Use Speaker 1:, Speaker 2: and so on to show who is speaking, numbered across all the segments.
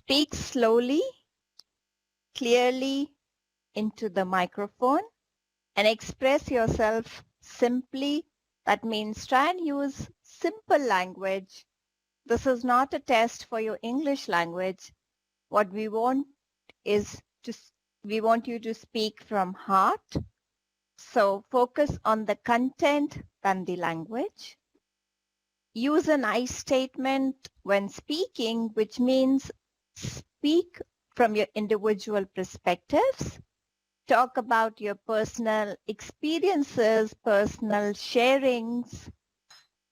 Speaker 1: Speak slowly, clearly into the microphone and express yourself simply. That means try and use simple language. This is not a test for your English language. What we want is we want you to speak from heart. So focus on the content than the language. Use an I statement when speaking, which means speak from your individual perspectives. Talk about your personal experiences, personal sharings,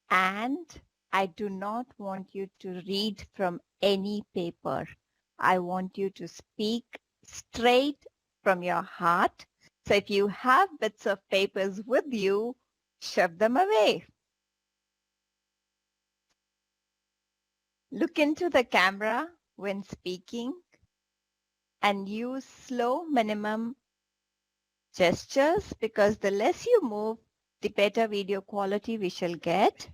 Speaker 1: and I do not want you to read from any paper. I want you to speak straight from your heart. So if you have bits of papers with you, shove them away. Look into the camera when speaking and use slow minimum gestures, because the less you move, the better video quality we shall get.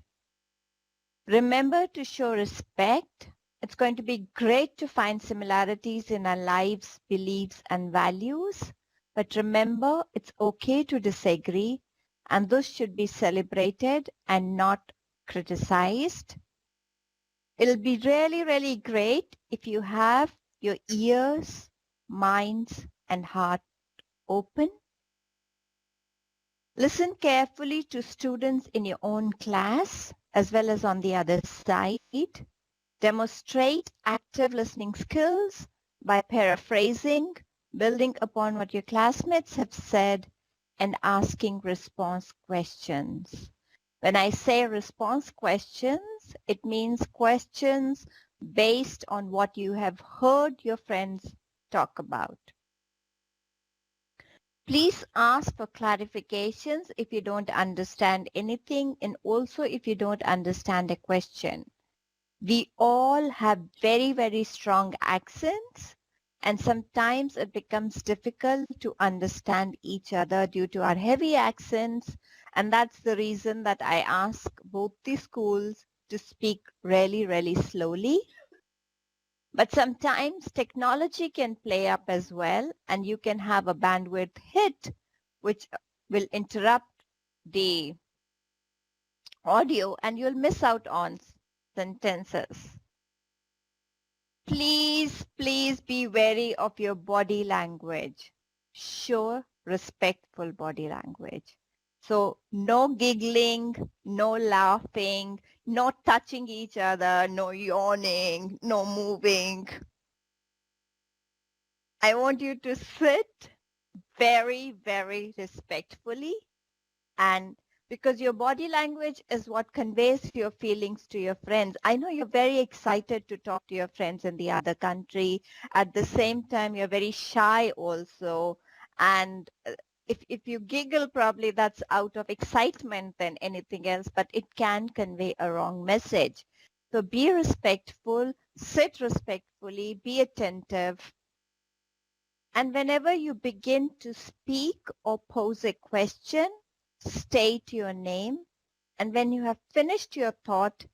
Speaker 1: Remember to show respect. It's going to be great to find similarities in our lives, beliefs, and values. But remember, it's okay to disagree, and this should be celebrated and not criticized. It'll be really, really great if you have your ears, minds, and heart open. Listen carefully to students in your own class as well as on the other side. Demonstrate active listening skills by paraphrasing, building upon what your classmates have said, and asking response questions. When I say response questions, it means questions based on what you have heard your friends talk about. Please ask for clarifications if you don't understand anything, and also if you don't understand a question. We all have very, very strong accents, and sometimes it becomes difficult to understand each other due to our heavy accents, and that's the reason that I ask both the schools to speak really, really slowly. But sometimes technology can play up as well, and you can have a bandwidth hit, which will interrupt the audio, and you'll miss out on sentences. Please, please be wary of your body language. Show respectful body language. So no giggling, no laughing, no touching each other, no yawning, no moving. I want you to sit very, very respectfully, and because your body language is what conveys your feelings to your friends. I know you're very excited to talk to your friends in the other country. At the same time, you're very shy also. And if you giggle, probably that's out of excitement than anything else, but it can convey a wrong message. So be respectful, sit respectfully, be attentive. And whenever you begin to speak or pose a question, state your name. And when you have finished your thought,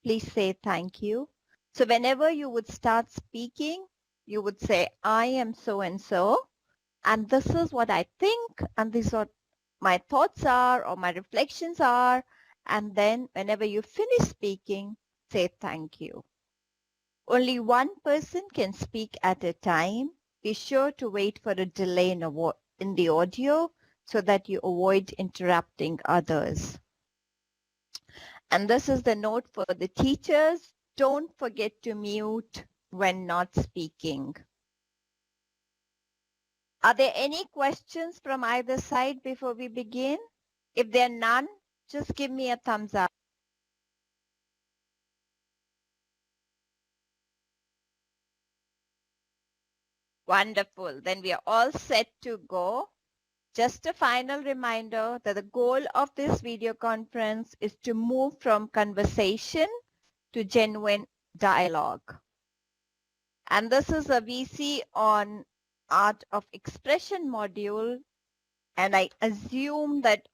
Speaker 1: please say thank you. So whenever you would start speaking, you would say, I am so-and-so, and this is what I think, and this is what my thoughts are or my reflections are. And then whenever you finish speaking, say thank you. Only one person can speak at a time. Be sure to wait for a delay in the audio so that you avoid interrupting others. And this is the note for the teachers. Don't forget to mute when not speaking. Are there any questions from either side before we begin? If there are none, just give me a thumbs up. Wonderful. Then we are all set to go. Just a final reminder that the goal of this video conference is to move from conversation to genuine dialogue. And this is a VC on Art of Expression module. And I assume that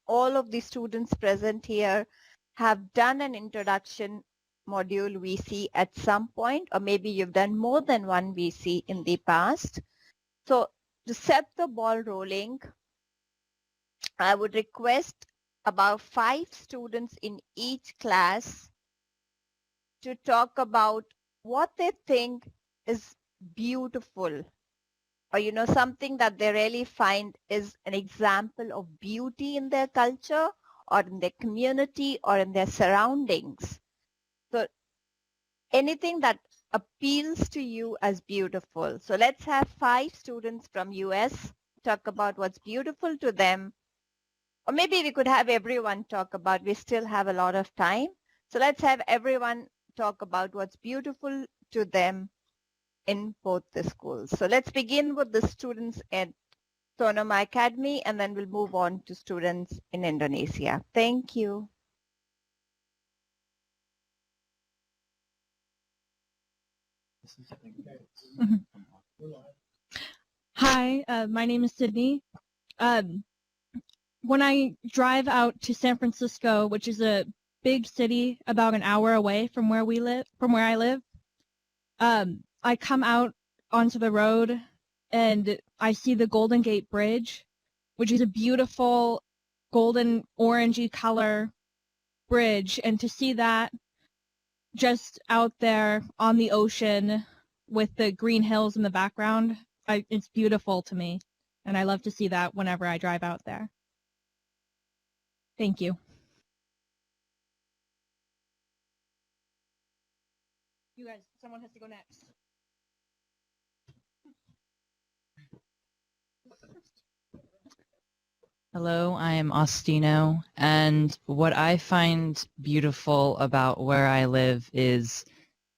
Speaker 1: all of the students present here have done an introduction module VC at some point, or maybe you've done more than one VC in the past. So to set the ball rolling, I would request about 5 students in each class to talk about what they think is beautiful, or something that they really find is an example of beauty in their culture or in their community or in their surroundings. So anything that appeals to you as beautiful. So let's have 5 students from US talk about what's beautiful to them. Or maybe we could have everyone talk about, we still have a lot of time. So let's have everyone talk about what's beautiful to them in both the schools. So let's begin with the students at Sonoma Academy, and then we'll move on to students in Indonesia. Thank you.
Speaker 2: Hi, my name is Sydney. When I drive out to San Francisco, which is a big city about an hour away from where I live, I come out onto the road and I see the Golden Gate Bridge, which is a beautiful golden orangey color bridge. And to see that just out there on the ocean with the green hills in the background, it's beautiful to me. And I love to see that whenever I drive out there. Thank you. You guys, someone has to go next.
Speaker 3: Hello, I am Ostino, and what I find beautiful about where I live is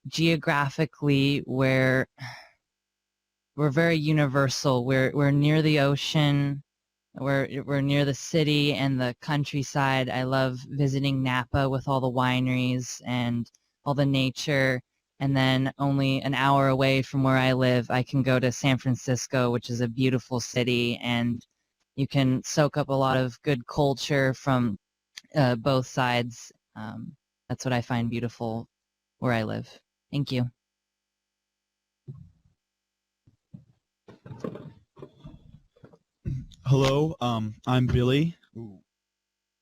Speaker 3: geographically we're very universal. We're near the ocean, we're near the city and the countryside. I love visiting Napa with all the wineries and all the nature. And then only an hour away from where I live, I can go to San Francisco, which is a beautiful city, and you can soak up a lot of good culture from both sides. That's what I find beautiful where I live. Thank you.
Speaker 4: Hello, I'm Billy,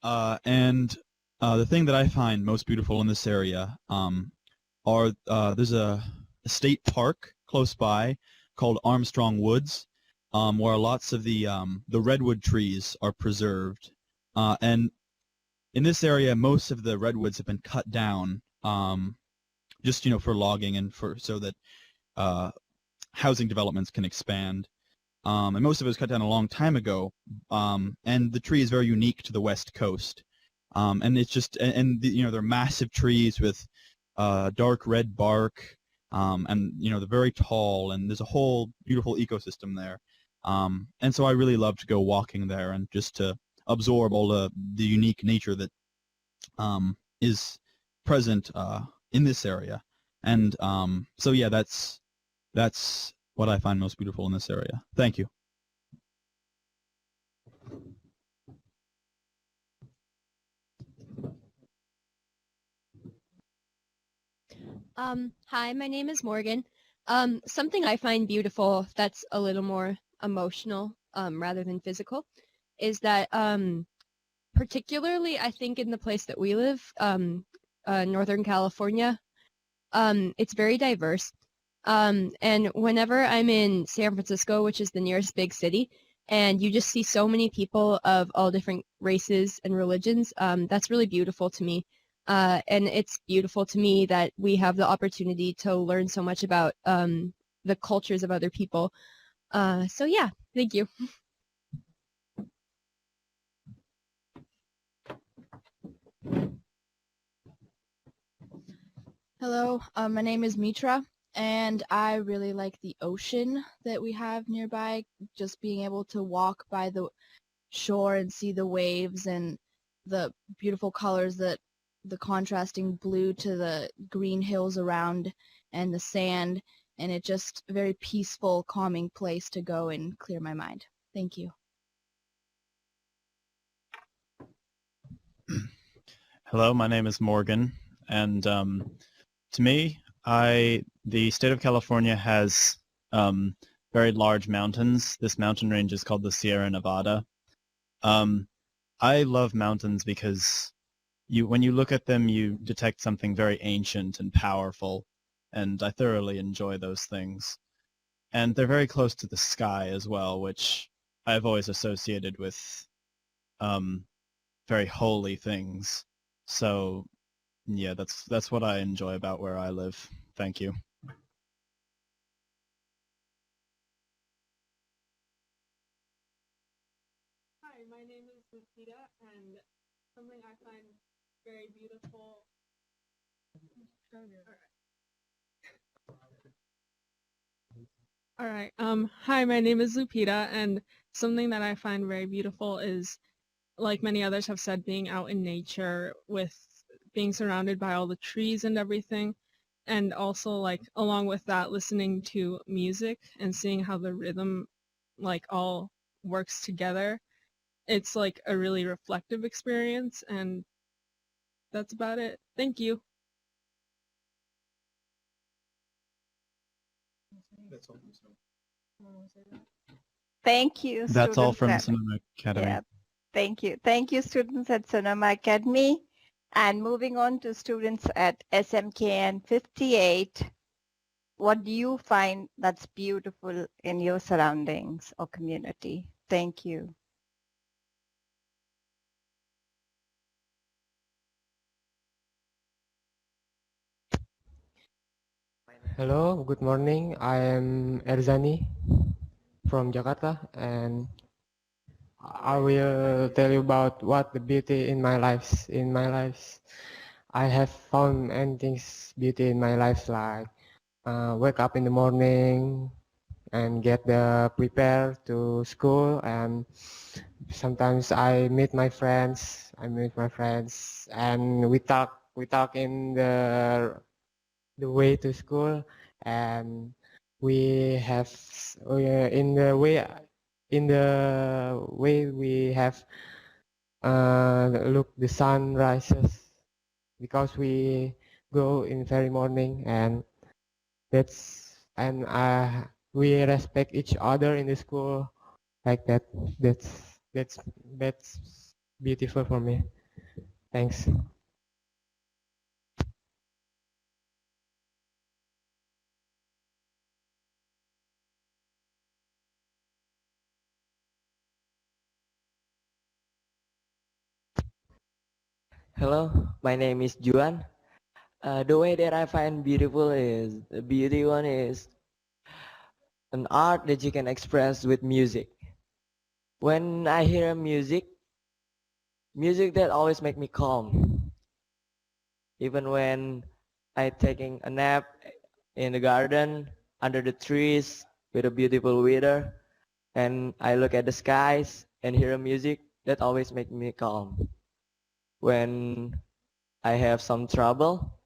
Speaker 4: and the thing that I find most beautiful in this area there's a state park close by called Armstrong Woods, where lots of the redwood trees are preserved, and in this area most of the redwoods have been cut down, just for logging and so that housing developments can expand. And most of it was cut down a long time ago, and the tree is very unique to the West Coast, and it's just they're massive trees with dark red bark, and they're very tall, and there's a whole beautiful ecosystem there, and so I really love to go walking there and just to absorb all the unique nature that is present in this area, and so yeah, that's what I find most beautiful in this area. Thank you.
Speaker 5: Hi, my name is Morgan. Something I find beautiful that's a little more emotional rather than physical is that particularly I think in the place that we live, Northern California, it's very diverse. And whenever I'm in San Francisco, which is the nearest big city, and you just see so many people of all different races and religions, that's really beautiful to me. And it's beautiful to me that we have the opportunity to learn so much about the cultures of other people. So yeah, thank you.
Speaker 6: Hello, my name is Mitra, and I really like the ocean that we have nearby. Just being able to walk by the shore and see the waves and the beautiful colors, that the contrasting blue to the green hills around and the sand, and it's just a very peaceful, calming place to go and clear my mind. Thank you.
Speaker 7: Hello, my name is Morgan, and To me, the state of California has very large mountains. This mountain range is called the Sierra Nevada. I love mountains because when you look at them, you detect something very ancient and powerful, and I thoroughly enjoy those things. And they're very close to the sky as well, which I've always associated with very holy things. So yeah, that's what I enjoy about where I live. Thank you.
Speaker 8: Hi, my name is Lupita, and something I find very beautiful. All right. Hi, my name is Lupita, and something that I find very beautiful is, like many others have said, being out in nature with being surrounded by all the trees and everything, and also like along with that, listening to music and seeing how the rhythm like all works together. It's like a really reflective experience, and that's about it. Thank you.
Speaker 1: Thank you,
Speaker 7: That's all
Speaker 1: students
Speaker 7: from
Speaker 1: at,
Speaker 7: Sonoma Academy.
Speaker 1: yeah, thank you. Thank you, students at Sonoma Academy. And moving on to students at SMKN 58, what do you find that's beautiful in your surroundings or community? Thank you.
Speaker 9: Hello, good morning. I am Erzani from Jakarta, and I will tell you about what the beauty in my life. In my life, I have found many things beauty in my life, like wake up in the morning and get the prepare to school, and sometimes I meet my friends. And we talk in the way to school, and we have in the way we have look the sun rises because we go in very morning, and we respect each other in the school like that. that's that's that's beautiful for me. Thanks.
Speaker 10: Hello, my name is Juan. The way that I find beautiful is the beauty one is an art that you can express with music. When I hear music that always make me calm. Even when I taking a nap in the garden under the trees with a beautiful weather, and I look at the skies and hear music that always make me calm. When I have some trouble,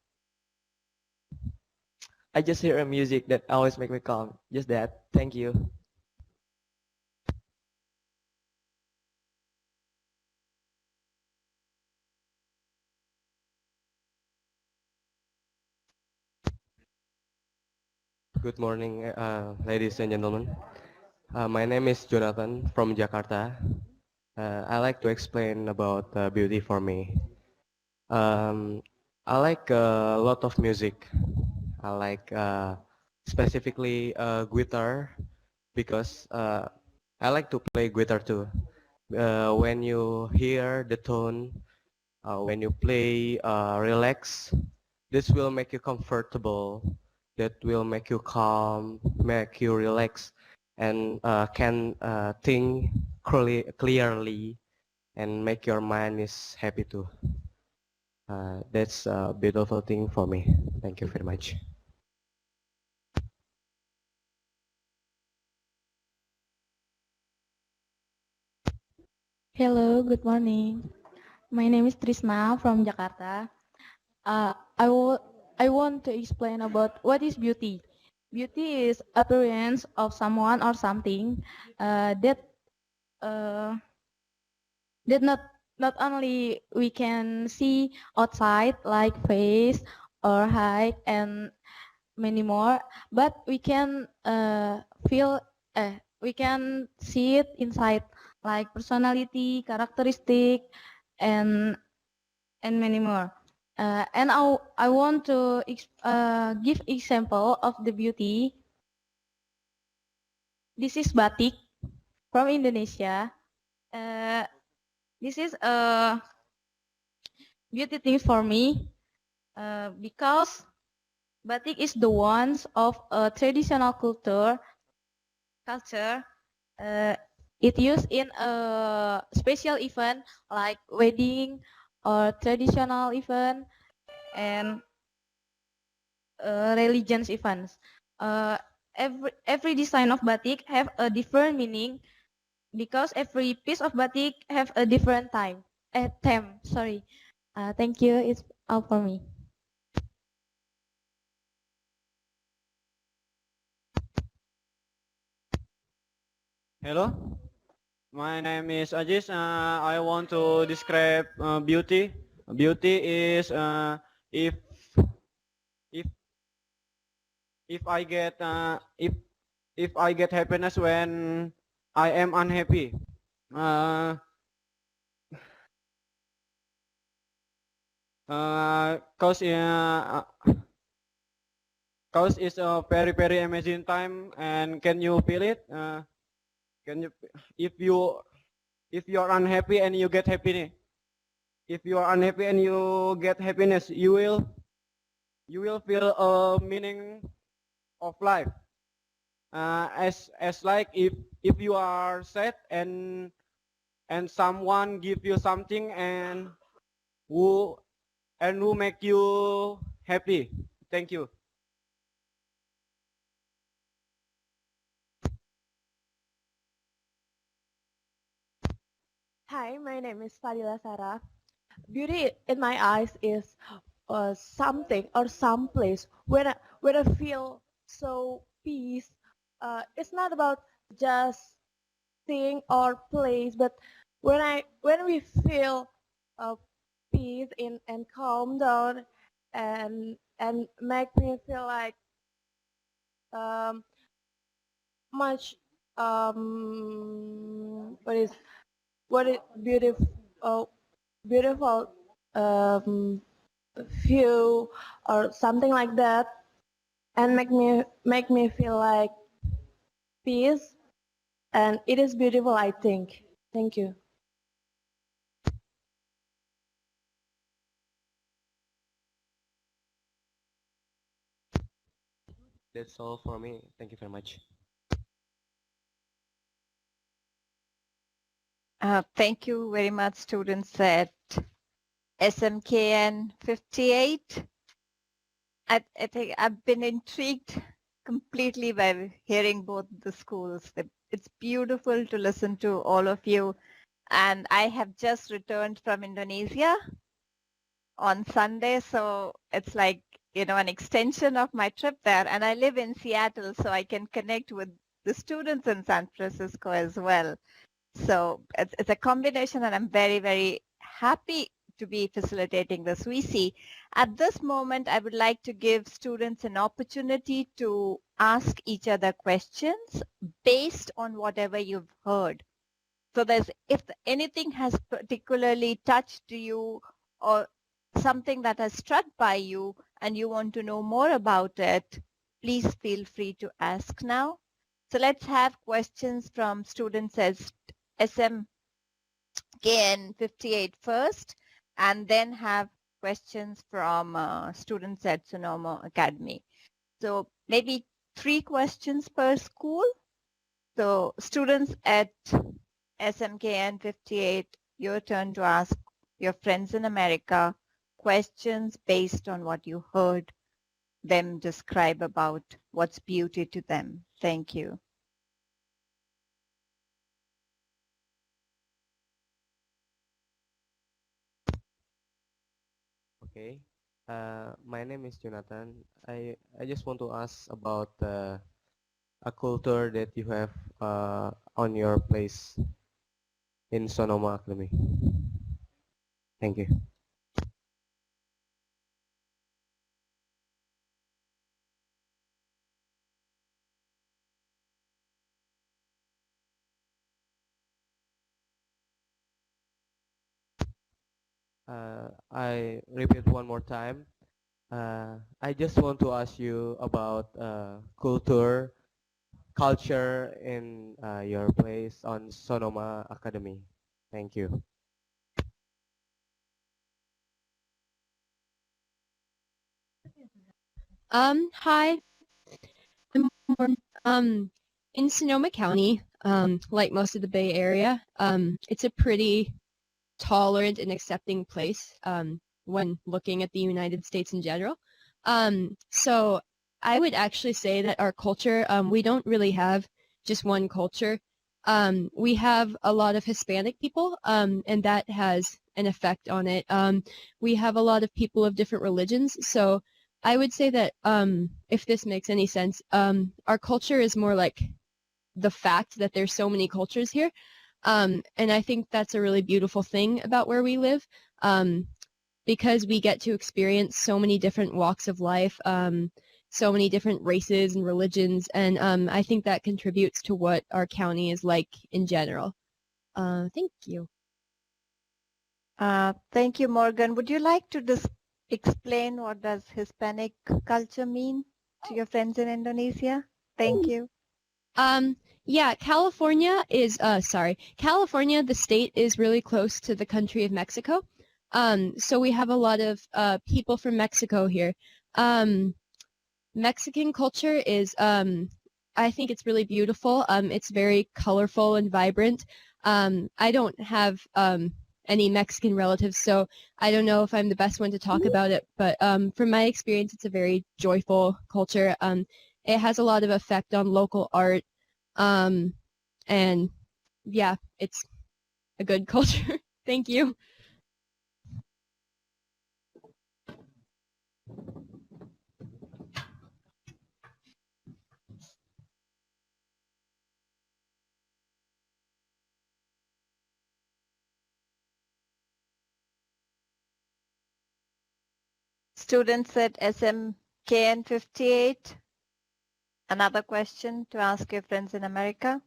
Speaker 10: I just hear a music that always make me calm. Just that. Thank you.
Speaker 9: Good morning, ladies and gentlemen. My name is Jonathan from Jakarta. I like to explain about beauty for me. Um, I like a lot of music. I like specifically guitar because I like to play guitar too. When you hear the tone, when you play relax, this will make you comfortable. That will make you calm, make you relax, and can think clearly, and make your mind is happy too. That's a beautiful thing for me. Thank you very much.
Speaker 11: Hello, good morning. My name is Trisna from Jakarta. Uh, I, w- I want to explain about what is beauty. Beauty is appearance of someone or something that uh, that not only we can see outside like face or hike and many more. But we can feel, we can see it inside, like personality, characteristic, and many more. And I want to give example of the beauty. This is batik from Indonesia. Uh, this is a beauty thing for me because batik is the ones of a traditional culture. Uh, it used in a special event like wedding or traditional event and religions events. Uh, every design of batik have a different meaning because every piece of batik have a different theme. Sorry. Thank you. It's all for me.
Speaker 12: Hello, my name is Ajis. I want to describe beauty. Beauty is if if if I get if I get happiness when I am unhappy. Uh, cause cause it's a very amazing time, and can you feel it? Can you if you if you are unhappy and you get happiness, if you are unhappy and you get happiness, you will feel a meaning of life. As like if you are sad and someone give you something who who make you happy. Thank you.
Speaker 13: Hi, my name is Fadila Sarah. Beauty in my eyes is something or some place when I feel so peace. It's not about just thing or place, but when we feel uh, peace in and calm down and make me feel like um, much what is beautiful beautiful um, view or something like that, and make me feel like peace, and it is beautiful, I think. Thank you.
Speaker 9: That's all for me. Thank you very much.
Speaker 1: Thank you very much, students at SMKN 58. I think I've been intrigued completely by hearing both the schools. It's beautiful to listen to all of you. And I have just returned from Indonesia on Sunday, so it's like, an extension of my trip there. And I live in Seattle, so I can connect with the students in San Francisco as well. So it's a combination, and I'm very, very happy to be facilitating this. We see at this moment, I would like to give students an opportunity to ask each other questions based on whatever you've heard. So if anything has particularly touched you or something that has struck by you and you want to know more about it, please feel free to ask now. So let's have questions from students as SMKN 58 first, and then have questions from students at Sonoma Academy. So maybe 3 questions per school. So students at SMKN 58, your turn to ask your friends in America questions based on what you heard them describe about what's beauty to them. Thank you.
Speaker 9: Okay. My name is Jonathan. I just want to ask about a culture that you have on your place in Sonoma Academy. Thank you. I repeat one more time. I just want to ask you about culture in your place on Sonoma Academy. Thank you.
Speaker 5: Hi. Good morning. In Sonoma County, like most of the Bay Area, it's a pretty tolerant and accepting place, when looking at the United States in general. So I would actually say that our culture, we don't really have just one culture. We have a lot of Hispanic people, and that has an effect on it. We have a lot of people of different religions, so I would say that, if this makes any sense, our culture is more like the fact that there's so many cultures here. And I think that's a really beautiful thing about where we live, because we get to experience so many different walks of life, so many different races and religions, and I think that contributes to what our county is like in general. Thank you.
Speaker 1: Thank you, Morgan. Would you like to explain what does Hispanic culture mean to your friends in Indonesia? Thank you.
Speaker 5: Yeah, California, the state is really close to the country of Mexico. So we have a lot of people from Mexico here. Mexican culture is, I think it's really beautiful. It's very colorful and vibrant. I don't have any Mexican relatives, so I don't know if I'm the best one to talk about it, but from my experience, it's a very joyful culture. It has a lot of effect on local art, and yeah, it's a good culture. Thank you.
Speaker 1: Students at SMKN 58. Another question to ask your friends in America.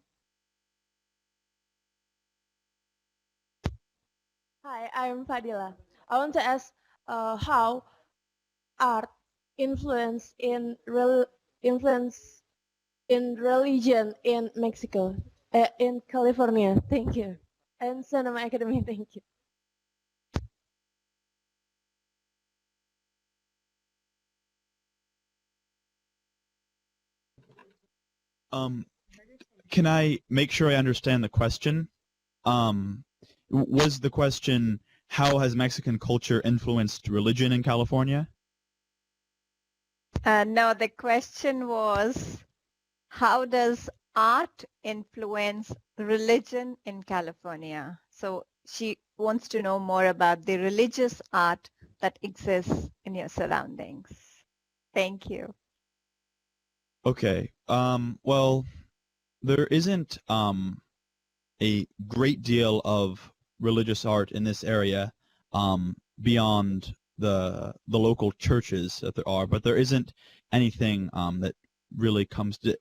Speaker 13: Hi, I'm Fadila. I want to ask how art influence in religion in Mexico, in California. Thank you. And Sonoma Academy. Thank you.
Speaker 4: Can I make sure I understand the question? Was the question, how has Mexican culture influenced religion in California?
Speaker 1: No, the question was, how does art influence religion in California? So she wants to know more about the religious art that exists in your surroundings. Thank you.
Speaker 4: Okay. Well, there isn't a great deal of religious art in this area beyond the local churches that there are, but there isn't anything that really comes to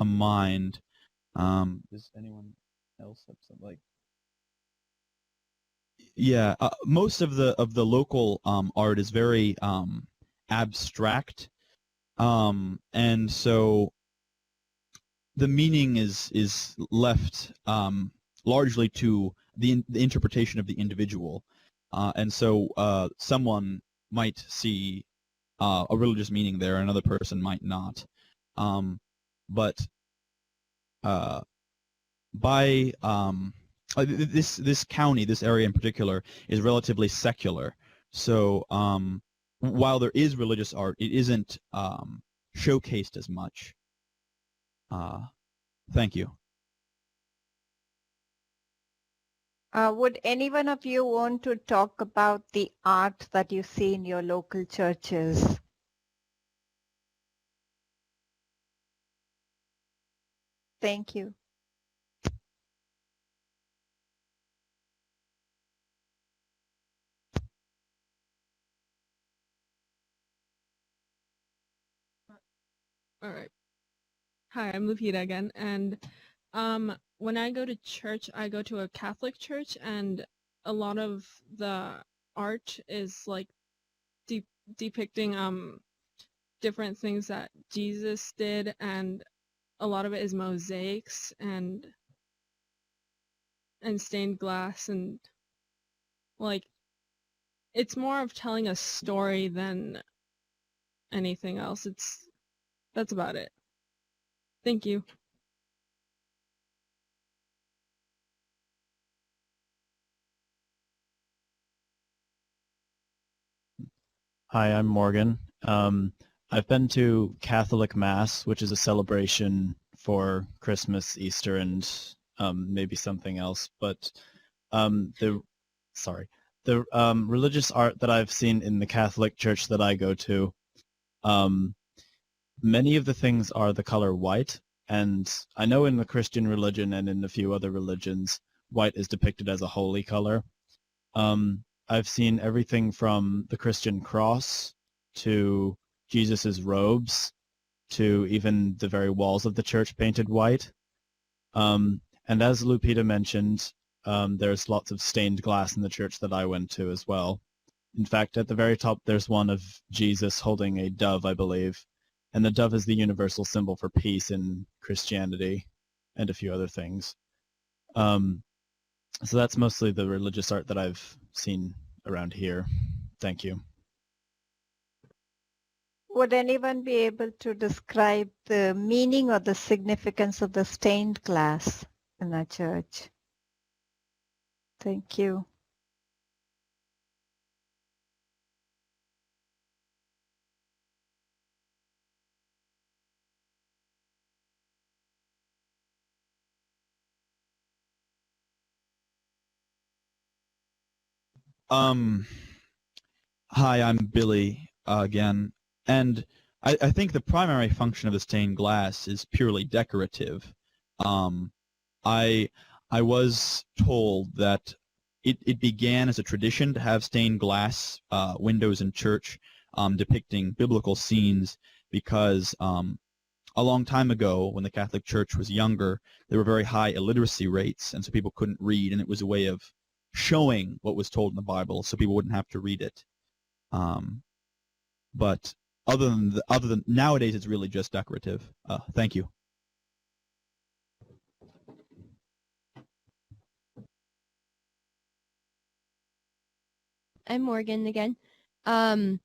Speaker 4: mind. Does anyone else have something like? Yeah, most of the local art is very abstract, and so the meaning is left largely to the interpretation of the individual, and so someone might see a religious meaning there, another person might not, but by this county, this area in particular, is relatively secular. So while there is religious art, it isn't showcased as much. Thank you.
Speaker 1: Would any one of you want to talk about the art that you see in your local churches? Thank you.
Speaker 8: All right. Hi, I'm Lupita again, and when I go to church, I go to a Catholic church, and a lot of the art is like depicting different things that Jesus did, and a lot of it is mosaics and stained glass, and like it's more of telling a story than anything else. That's about it. Thank you.
Speaker 7: Hi, I'm Morgan. I've been to Catholic Mass, which is a celebration for Christmas, Easter, and maybe something else. But the religious art that I've seen in the Catholic Church that I go to, many of the things are the color white, and I know in the Christian religion and in a few other religions, white is depicted as a holy color. I've seen everything from the Christian cross to Jesus's robes to even the very walls of the church painted white. And as Lupita mentioned, there's lots of stained glass in the church that I went to as well. In fact, at the very top, there's one of Jesus holding a dove, I believe. And the dove is the universal symbol for peace in Christianity and a few other things. So that's mostly the religious art that I've seen around here. Thank you.
Speaker 1: Would anyone be able to describe the meaning or the significance of the stained glass in our church? Thank you.
Speaker 4: Hi, I'm Billy again, and I think the primary function of the stained glass is purely decorative. I was told that it began as a tradition to have stained glass windows in church depicting biblical scenes because a long time ago, when the Catholic Church was younger, there were very high illiteracy rates, and so people couldn't read, and it was a way of showing what was told in the Bible so people wouldn't have to read it. But other than nowadays, it's really just decorative. Thank you.
Speaker 5: I'm Morgan again. I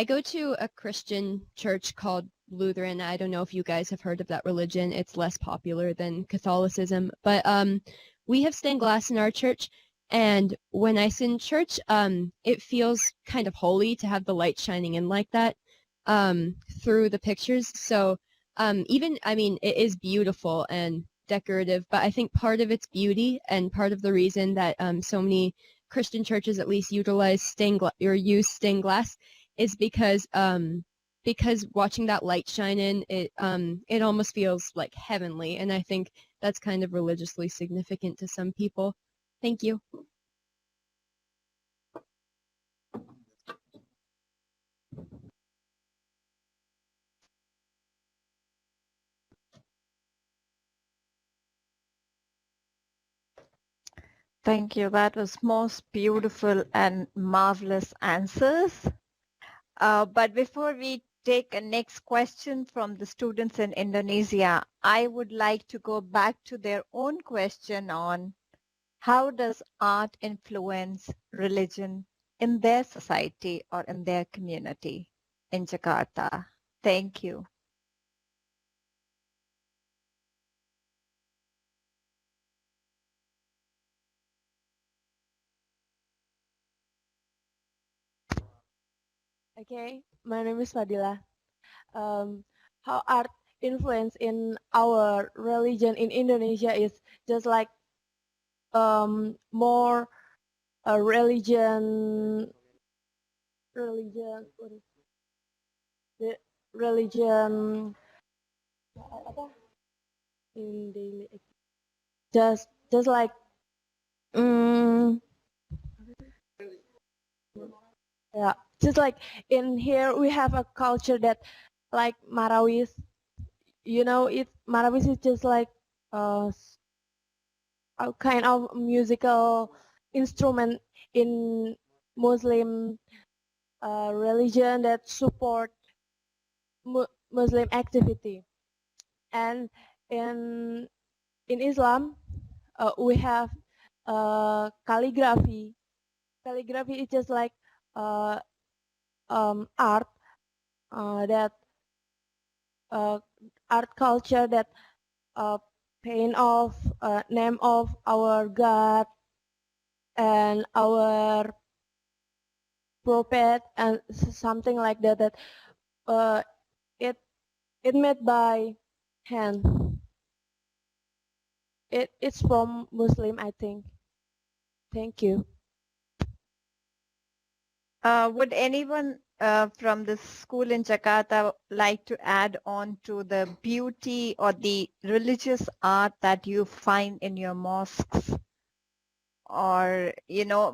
Speaker 5: go to a Christian church called Lutheran. I don't know if you guys have heard of that religion. It's less popular than Catholicism, but we have stained glass in our church. And when I sit in church, it feels kind of holy to have the light shining in like that through the pictures. So it is beautiful and decorative, but I think part of its beauty and part of the reason that so many Christian churches at least utilize use stained glass is because watching that light shine in, it almost feels like heavenly, and I think that's kind of religiously significant to some people. Thank you.
Speaker 1: Thank you. That was most beautiful and marvelous answers. But before we take a next question from the students in Indonesia, I would like to go back to their own question on how does art influence religion in their society or in their community in Jakarta? Thank you.
Speaker 13: Okay, my name is Fadila. How art influence in our religion in Indonesia is just like more religion what is the religion apa in daily just like yeah, just like in here we have a culture that like Marawis, Marawis is just like a kind of musical instrument in Muslim religion that support Muslim activity. And in Islam, we have calligraphy. Calligraphy is just like uh, art that art culture that paint of name of our God and our prophet and something like that. That uh, it it made by hand. It's from Muslim, I think. Thank you.
Speaker 1: Would anyone from the school in Jakarta like to add on to the beauty or the religious art that you find in your mosques, or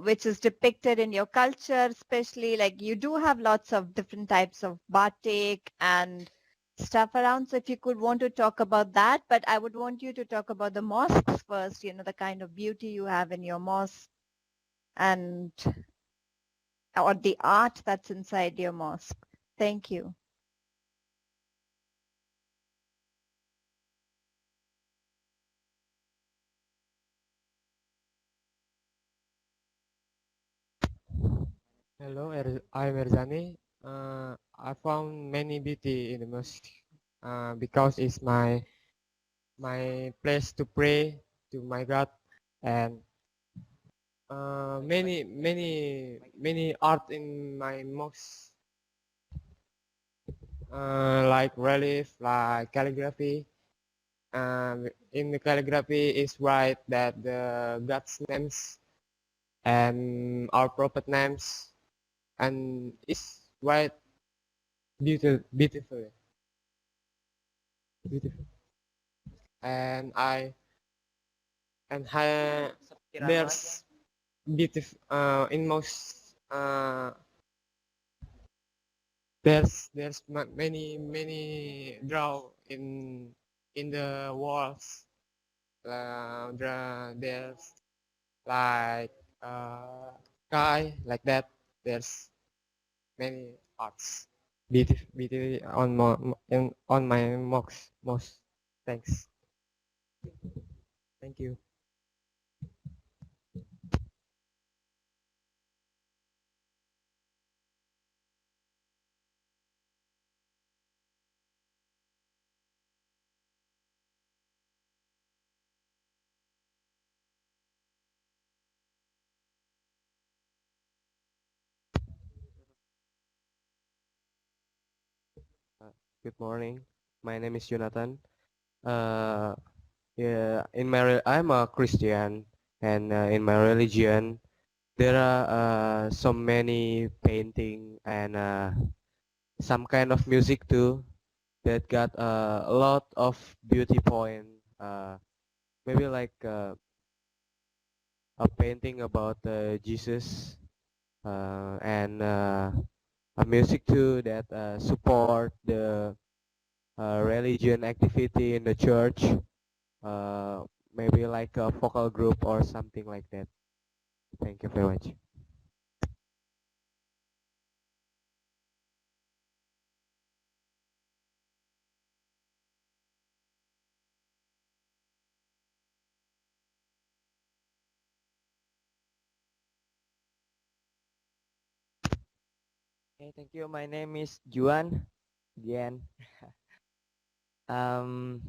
Speaker 1: which is depicted in your culture, especially like you do have lots of different types of batik and stuff around. So if you could want to talk about that, but I would want you to talk about the mosques first, the kind of beauty you have in your mosque and or the art that's inside your mosque. Thank you.
Speaker 14: Hello, I'm Erzani. I found many beauty in the mosque because it's my place to pray to my God, and many art in my mosque, like relief, like calligraphy. In the calligraphy is write that the God's names and our prophet names, and it's quite beautiful, beautiful. And there's beautiful in most many draw in the walls. There's like sky like that. There's many arts beauty on my mocks most. Thanks. Thank you.
Speaker 9: Good morning. My name is Jonathan. Uh, yeah, I'm a Christian, and in my religion, there are so many painting and some kind of music too that got a lot of beauty point. Maybe like a painting about Jesus and a music too that support the religion activity in the church, uh, maybe like a vocal group or something like that. Thank you very much.
Speaker 10: Okay, thank you. My name is Juan. Again, um,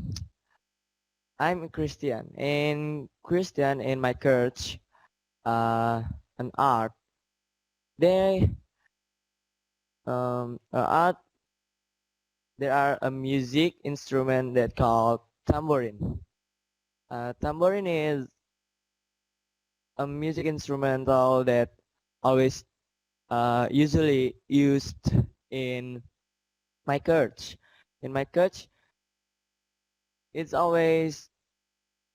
Speaker 10: I'm a Christian. In my church, an art. They art. There are a music instrument that called tambourine. Tambourine is a music instrumental that always usually used in my church. In my church, it's always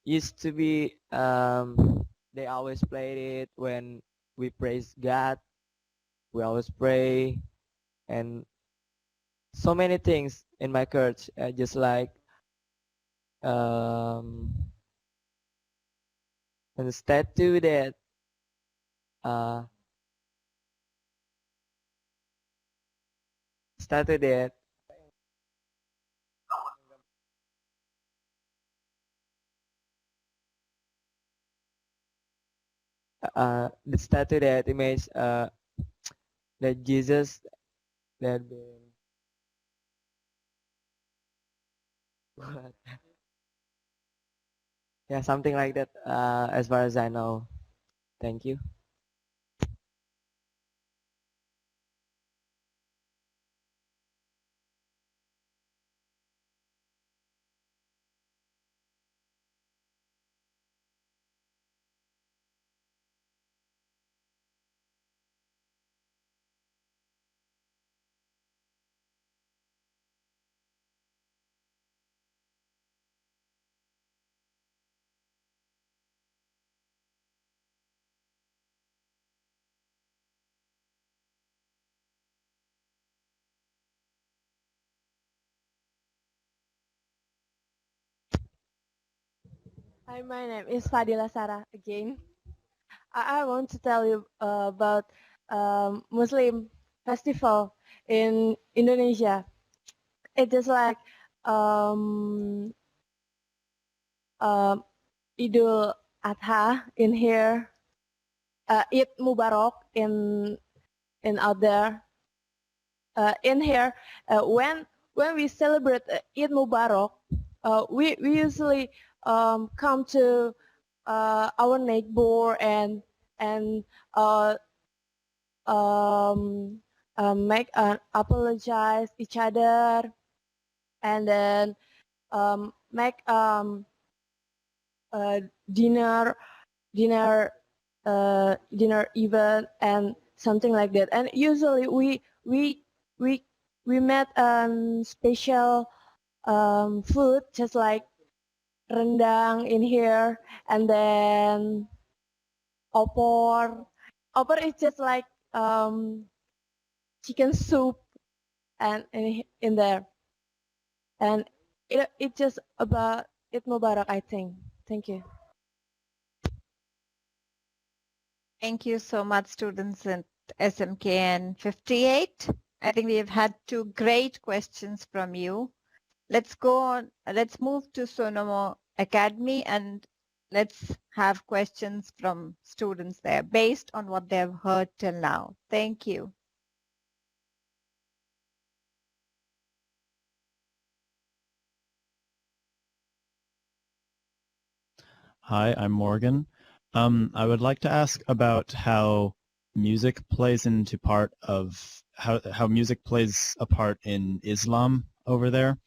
Speaker 10: used to be they always played it when we praise God. We always pray and so many things in my church, just like um, a statue that uh, Statue that the statue that image that Jesus that been what? Yeah, something like that. As far as I know. Thank you.
Speaker 13: Hi, my name is Fadila Sarah again. I want to tell you about Muslim festival in Indonesia. It is like um, Idul Adha in here, Eid Mubarak in out there. In here, when we celebrate Eid Mubarak, we usually come to our neighbor and uh, make apologize each other, and then make dinner dinner dinner event and something like that. And usually we met special food just like rendang in here, and then opor. Opor is just like chicken soup and in there, and it just about Eid Mubarak, I think. Thank you.
Speaker 1: Thank you so much, students at SMKN 58. I think we've had two great questions from you. Let's go on. Let's move to Sonoma Academy and let's have questions from students there based on what they've heard till now. Thank you.
Speaker 7: Hi, I'm Morgan. I would like to ask about how music plays into part of how music plays a part in Islam over there,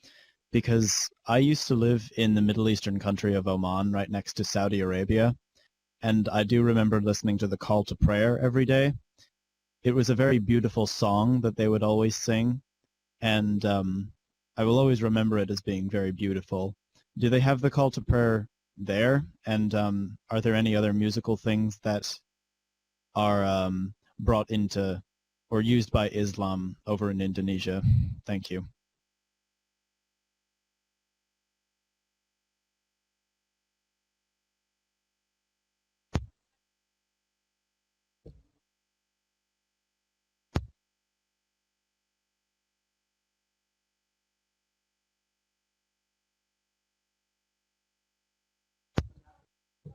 Speaker 7: because I used to live in the Middle Eastern country of Oman, right next to Saudi Arabia, and I do remember listening to the call to prayer every day. It was a very beautiful song that they would always sing, and I will always remember it as being very beautiful. Do they have the call to prayer there? And are there any other musical things that are brought into or used by Islam over in Indonesia? Thank you.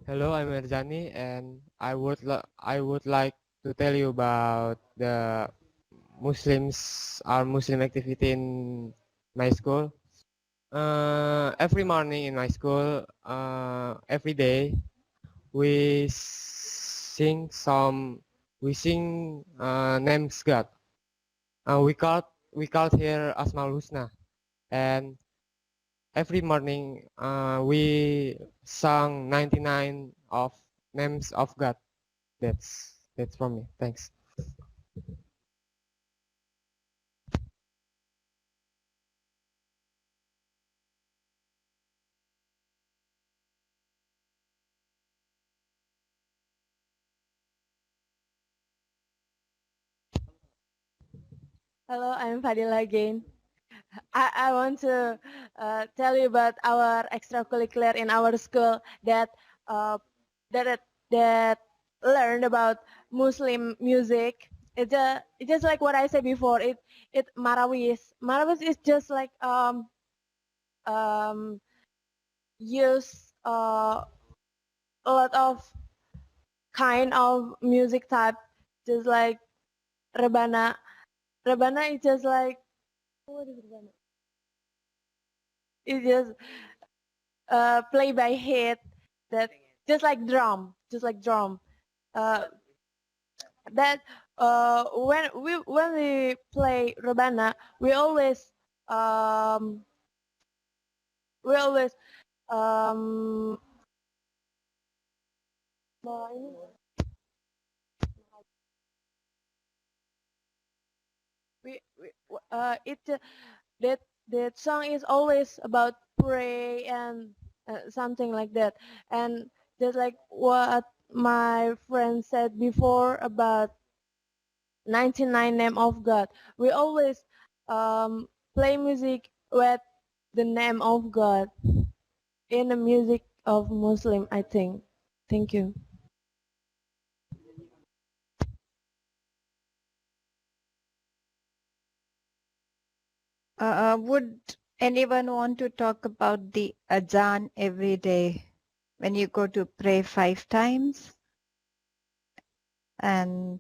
Speaker 14: Hello, I'm Erzani, and I would like to tell you about the Muslim activity in my school. Every morning in my school, every day we sing names God. We call here Asmaul Husna, and every morning we sung 99 of names of God. That's from me. Thanks.
Speaker 13: Hello, I'm Fadila again. I want to tell you about our extracurricular in our school that uh, that learned about Muslim music, it's just like what I said before. It Marawis. Marawis is just like um use a lot of kind of music type, just like rebana. Rebana is just like what is rebana? It's just play by head, that just like drum. Uh, that when we play rebana, um we always um we it that that song is always about pray and something like that. And just like what my friend said before about 99 name of God, we always play music with the name of God in the music of Muslim, I think. Thank you.
Speaker 1: Would anyone want to talk about the azan every day when you go to pray 5 times, and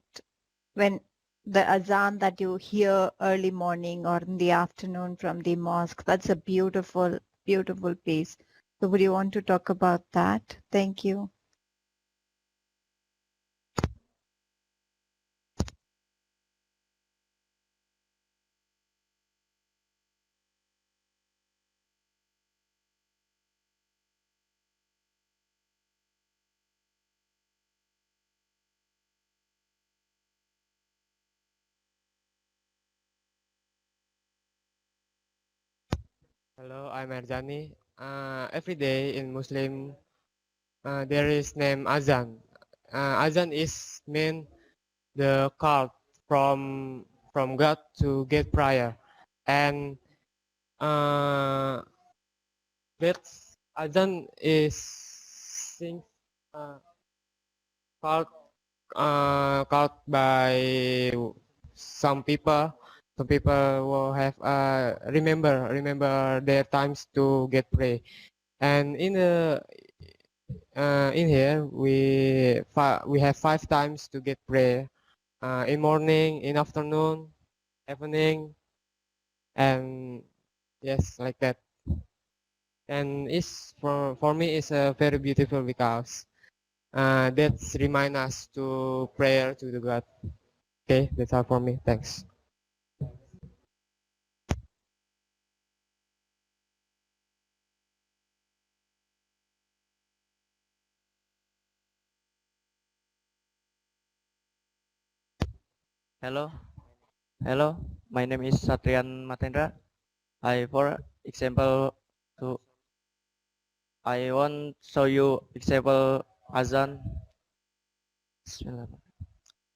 Speaker 1: when the azan that you hear early morning or in the afternoon from the mosque? That's a beautiful, beautiful piece. So would you want to talk about that? Thank you.
Speaker 14: Hello, I'm Arzani. Every day in Muslim, there is name Azan. Azan is mean the call from God to get prayer, and that Azan is sing uh, called called by some people. Some people will have remember their times to get pray. And in here we have 5 times to get prayer. In morning, in afternoon, evening, and yes, like that. And it's for me it's very beautiful because that's remind us to prayer to the God. Okay, that's all for me. Thanks.
Speaker 10: Hello, hello. My name is Satrian Matendra. For example, to I want show you example azan. Bismillahirrahmanirrahim.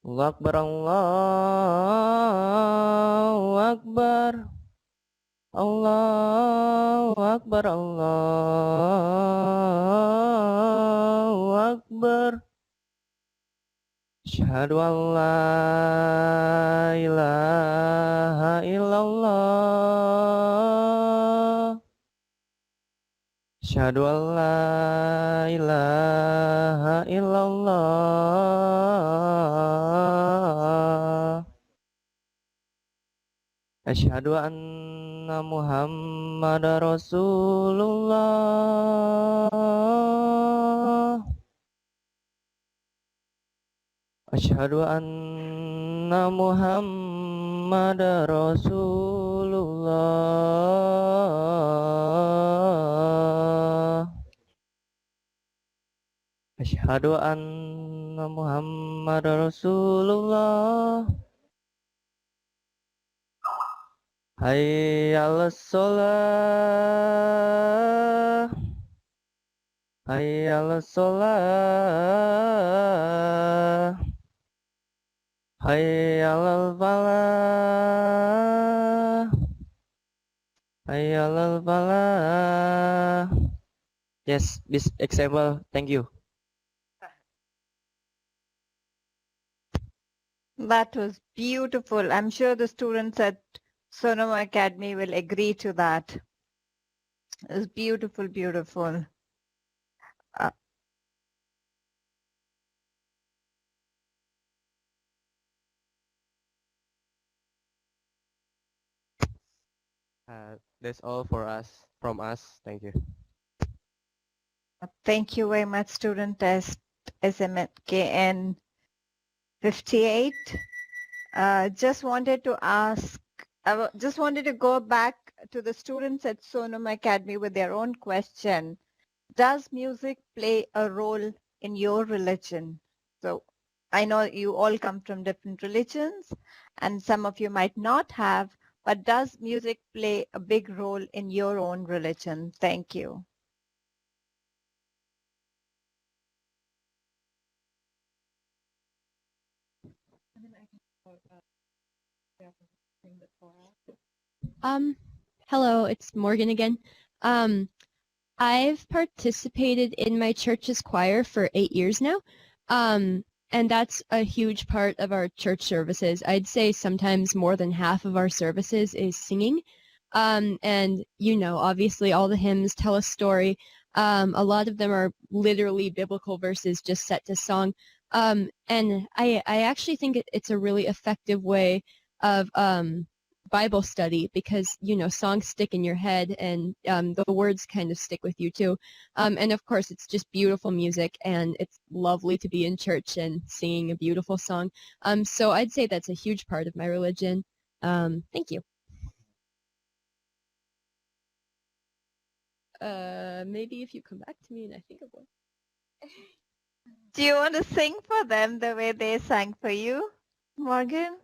Speaker 10: Allahu Akbar, Allahu Akbar, Allahu Akbar, Allahu Akbar. Asyhadu an la ilaha illallah. Asyhadu an la ilaha illallah. Asyhadu anna Muhammadar Rasulullah. Asyhadu anna Muhammadar Rasulullah. Asyhadu anna Muhammadar Rasulullah. Hayya 'alas shalah. Hayya 'alas shalah. Hayya 'alal falah. Hayya 'alal falah. Yes, this example. Thank you.
Speaker 1: That was beautiful. I'm sure the students at Sonoma Academy will agree to that. It was beautiful, beautiful. Uh,
Speaker 9: That's all for us from us. Thank you.
Speaker 1: Thank you very much, student SMKN 58. Just wanted to ask, just wanted to go back to the students at Sonoma Academy with their own question. Does music play a role in your religion? So I know you all come from different religions and some of you might not have, but does music play a big role in your own religion? Thank you.
Speaker 5: Hello, it's Morgan again. I've participated in my church's choir for 8 years now. And that's a huge part of our church services. I'd say sometimes more than half of our services is singing. And you know, obviously all the hymns tell a story. A lot of them are literally biblical verses just set to song. And I actually think it's a really effective way of Bible study because, you know, songs stick in your head and the words kind of stick with you too. And of course, it's just beautiful music and it's lovely to be in church and singing a beautiful song. So I'd say that's a huge part of my religion. Thank you. Maybe if you come back to me and I think of one.
Speaker 1: Do you want to sing for them the way they sang for you, Morgan?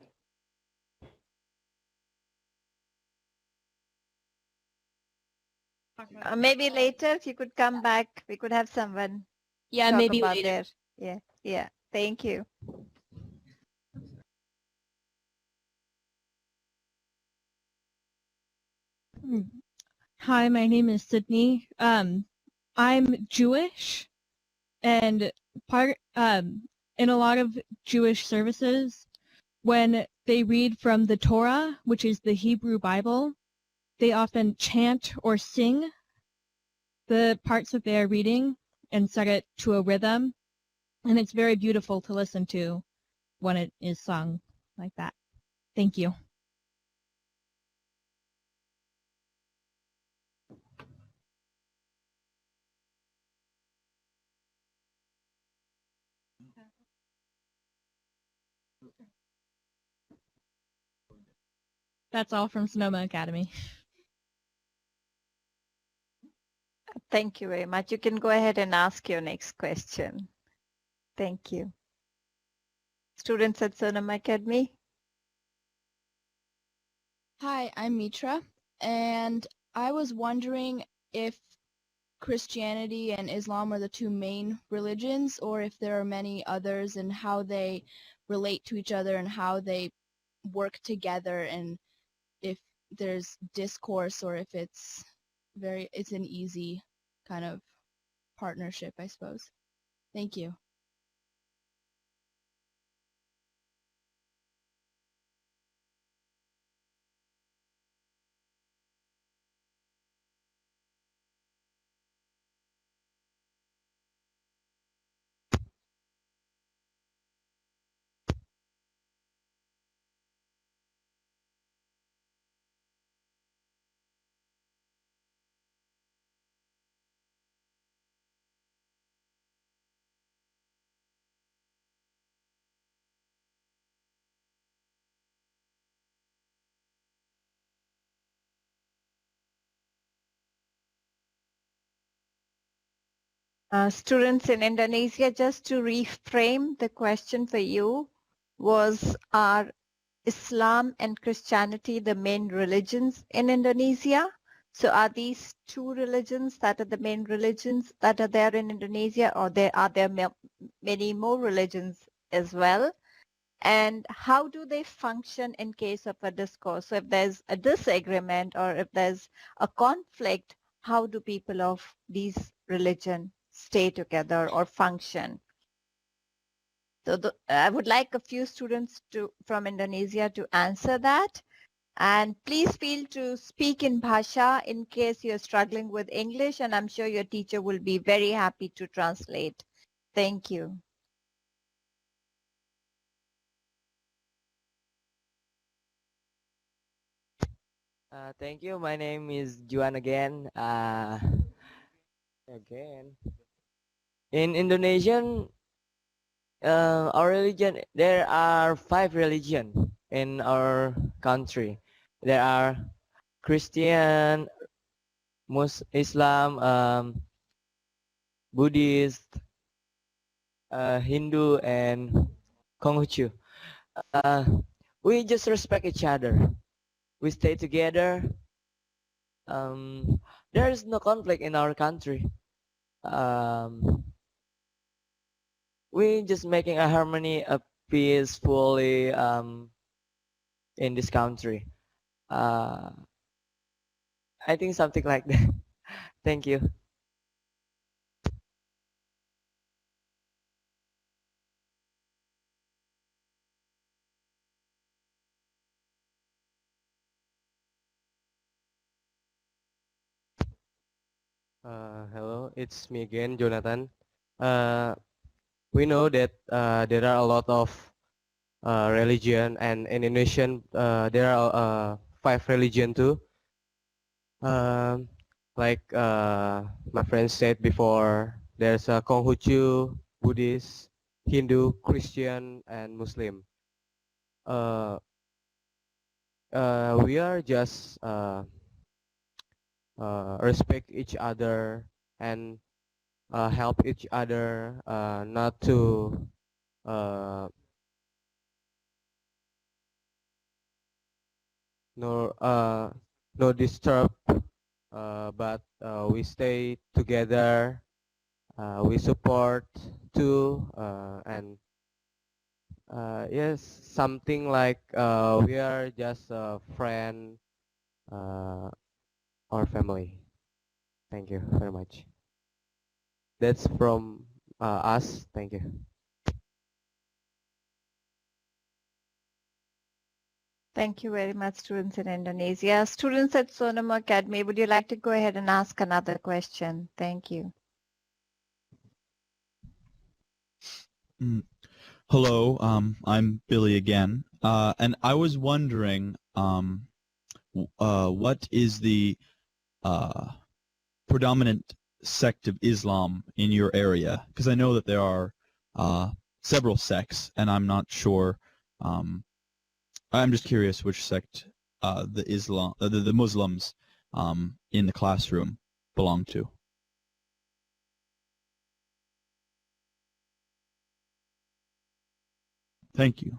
Speaker 1: Maybe later if you could come back, we could have someone
Speaker 5: Yeah,
Speaker 1: talk
Speaker 5: maybe
Speaker 1: about
Speaker 5: later.
Speaker 1: their, yeah. Thank you.
Speaker 2: Hi, my name is Sydney. I'm Jewish, and in a lot of Jewish services, when they read from the Torah, which is the Hebrew Bible, they often chant or sing the parts that they are reading and set it to a rhythm, and it's very beautiful to listen to when it is sung like that. Thank you. That's all from Sonoma Academy.
Speaker 1: Thank you very much. You can go ahead and ask your next question. Thank you. Students at Sonoma Academy.
Speaker 6: Hi, I'm Mitra, and I was wondering if Christianity and Islam are the two main religions, or if there are many others and how they relate to each other and how they work together, and if there's discourse or if it's an easy kind of partnership, I suppose. Thank you.
Speaker 1: Students in Indonesia, just to reframe the question for you, are Islam and Christianity the main religions in Indonesia? So are these two religions that are the main religions that are there in Indonesia, or are there many more religions as well? And how do they function in case of a discourse? So if there's a disagreement or if there's a conflict, how do people of these religions stay together or function? So I would like a few students from Indonesia to answer that. And please feel to speak in Bhasha in case you're struggling with English, and I'm sure your teacher will be very happy to translate. Thank you.
Speaker 10: Thank you. My name is Juan again. Again. In Indonesian, our religion, there are 5 religion in our country. There are Christian, Islam, Buddhist, Hindu, and Konghucu. We just respect each other. We stay together. There is no conflict in our country. We just making a harmony, a peacefully in this country. I think something like that. Thank you. Hello, it's me again, Jonathan. We know that there are a lot of religion, and in Indonesian there are 5 religion too. Like my friend said before, there's a Konghucu, Buddhist, Hindu, Christian, and Muslim. We are just respect each other and help each other, not to no disturb, but we stay together, we support too, and yes, something like we are just a friend or family. Thank you very much. That's from us. Thank you.
Speaker 1: Thank you very much, students in Indonesia. Students at Sonoma Academy, would you like to go ahead and ask another question? Thank you.
Speaker 4: Hello, I'm Billy again, and I was wondering, what is the predominant sect of Islam in your area? Because I know that there are several sects, and I'm not sure. I'm just curious which sect the Muslims in the classroom belong to. Thank you.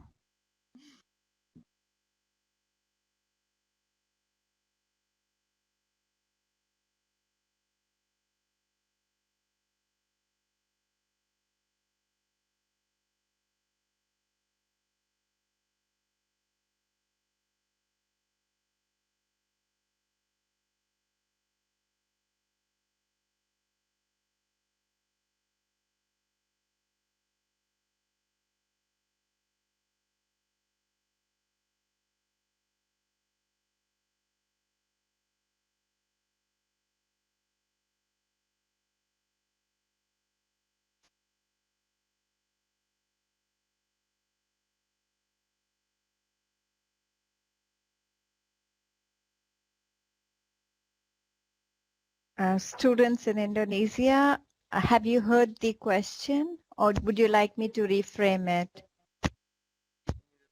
Speaker 1: Students in Indonesia, have you heard the question, or would you like me to reframe it?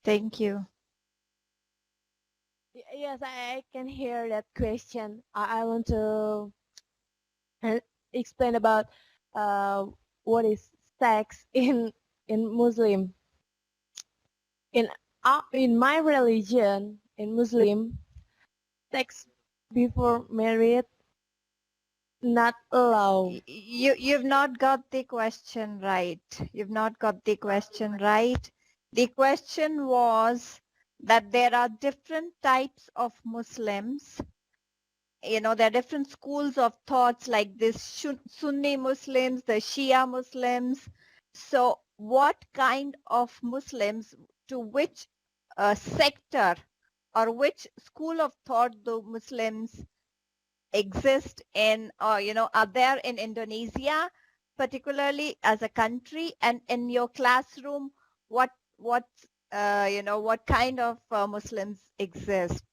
Speaker 1: Thank you.
Speaker 13: Yes, I can hear that question. I want to explain about what is sex in Muslim. In my religion, in Muslim, sex before married not allowed.
Speaker 1: You've not got the question right. You've not got the question right. The question was that there are different types of Muslims. You know, there are different schools of thoughts like this Sunni Muslims, the Shia Muslims. So what kind of Muslims, to which sector or which school of thought the Muslims exist in, or are there in Indonesia, particularly as a country, and in your classroom, what what kind of Muslims exist.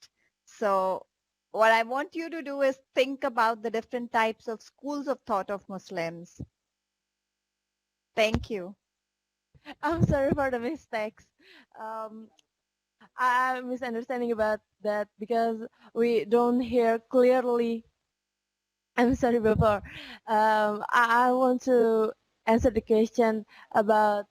Speaker 1: So what I want you to do is think about the different types of schools of thought of Muslims. Thank you.
Speaker 13: I'm sorry for the mistakes. I'm misunderstanding about that because we don't hear clearly. I'm sorry before. I want to answer the question about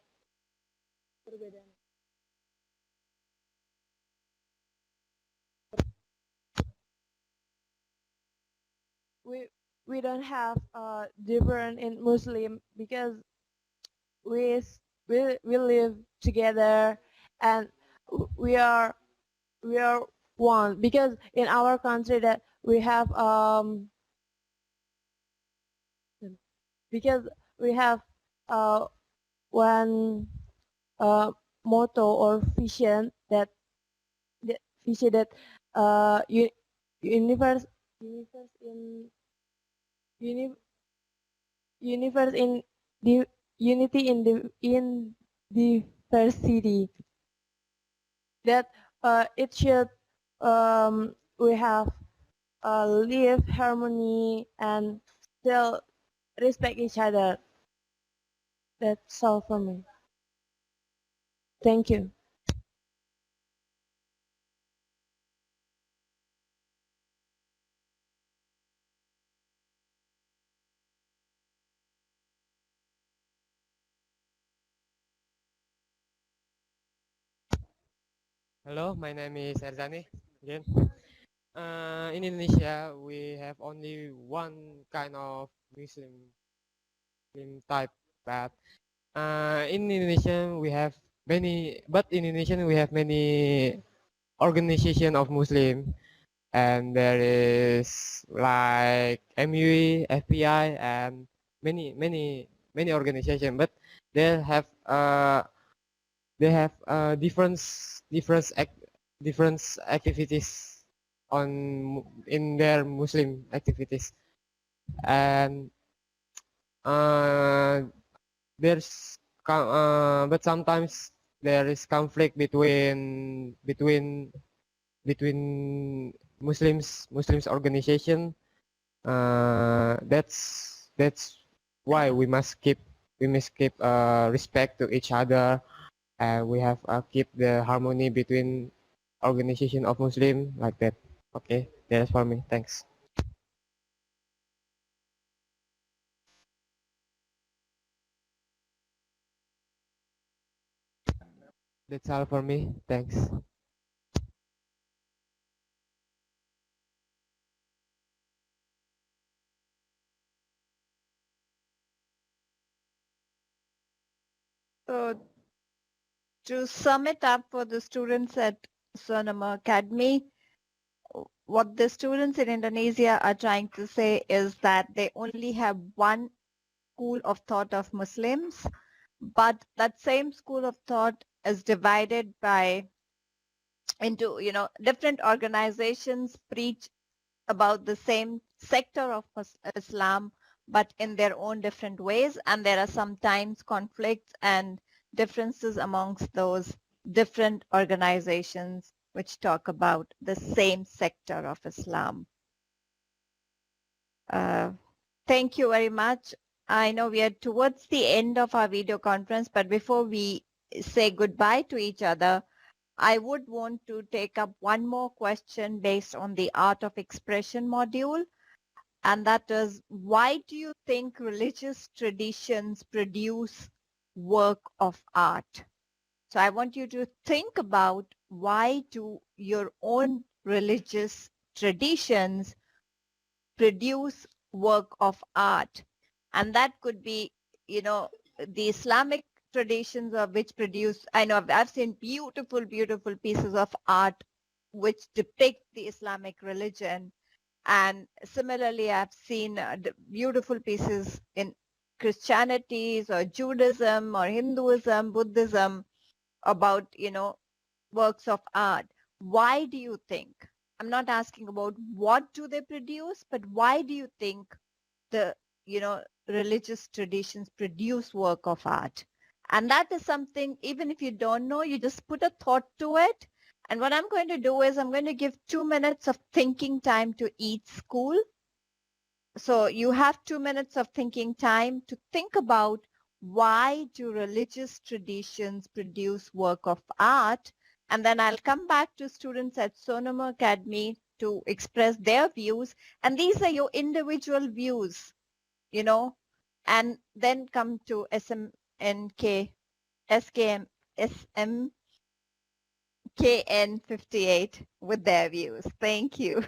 Speaker 13: we we don't have different in Muslim because we we live together and we are we are one because in our country that we have because we have uh, one motto or vision that vision that universe in uni, universe in the unity in diversity that it should we have live harmony and still respect each other. That's all for me. Thank you.
Speaker 14: Hello, my name is Erzani. Again, in Indonesia, we have only one kind of Muslim type, but in Indonesia we have many. But in Indonesia we have many organization of Muslim, and there is like MUI, FBI, and many organization. But they have different different activities in their Muslim activities, and uh, but sometimes there is conflict between Muslims organization. That's why we must keep respect to each other, and we have keep the harmony between organization of Muslim like that. Okay, that's for me. Thanks. That's all for me. Thanks.
Speaker 1: So to sum it up for the students at Sonoma Academy, what the students in Indonesia are trying to say is that they only have one school of thought of Muslims, but that same school of thought is divided by into different organizations preach about the same sector of Islam, but in their own different ways, and there are sometimes conflicts and differences amongst those different organizations which talk about the same sector of Islam. Thank you very much. I know we are towards the end of our video conference, but before we say goodbye to each other, I would want to take up one more question based on the art of expression module, and that is, why do you think religious traditions produce work of art? So I want you to think about, why do your own religious traditions produce work of art? And that could be, the Islamic traditions of which produce, I know I've seen beautiful, beautiful pieces of art which depict the Islamic religion. And similarly, I've seen beautiful pieces in Christianities or Judaism or Hinduism, Buddhism about, works of art. Why do you think? I'm not asking about what do they produce, but why do you think the, religious traditions produce work of art? And that is something, even if you don't know, you just put a thought to it. And what I'm going to do is I'm going to give 2 minutes of thinking time to each school. So you have 2 minutes of thinking time to think about why do religious traditions produce work of art? And then I'll come back to students at Sonoma Academy to express their views. And these are your individual views, and then come to SMNK, SKM, SMKN 58 with their views. Thank you.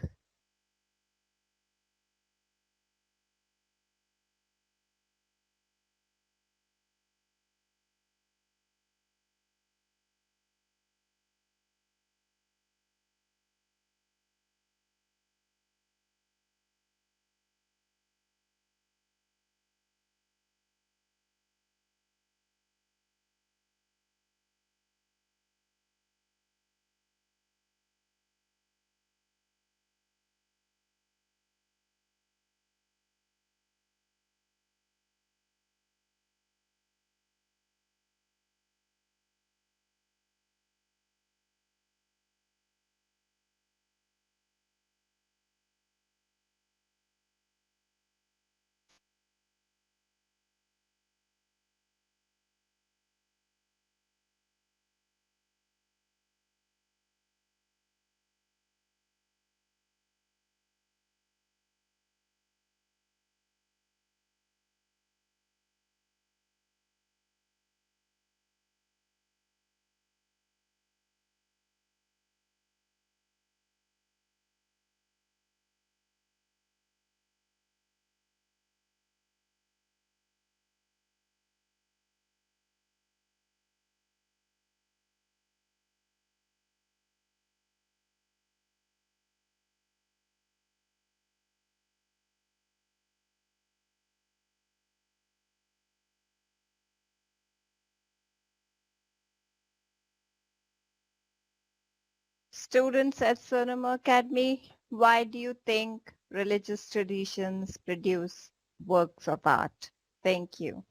Speaker 1: Students at Sonoma Academy, why do you think religious traditions produce works of art? Thank you.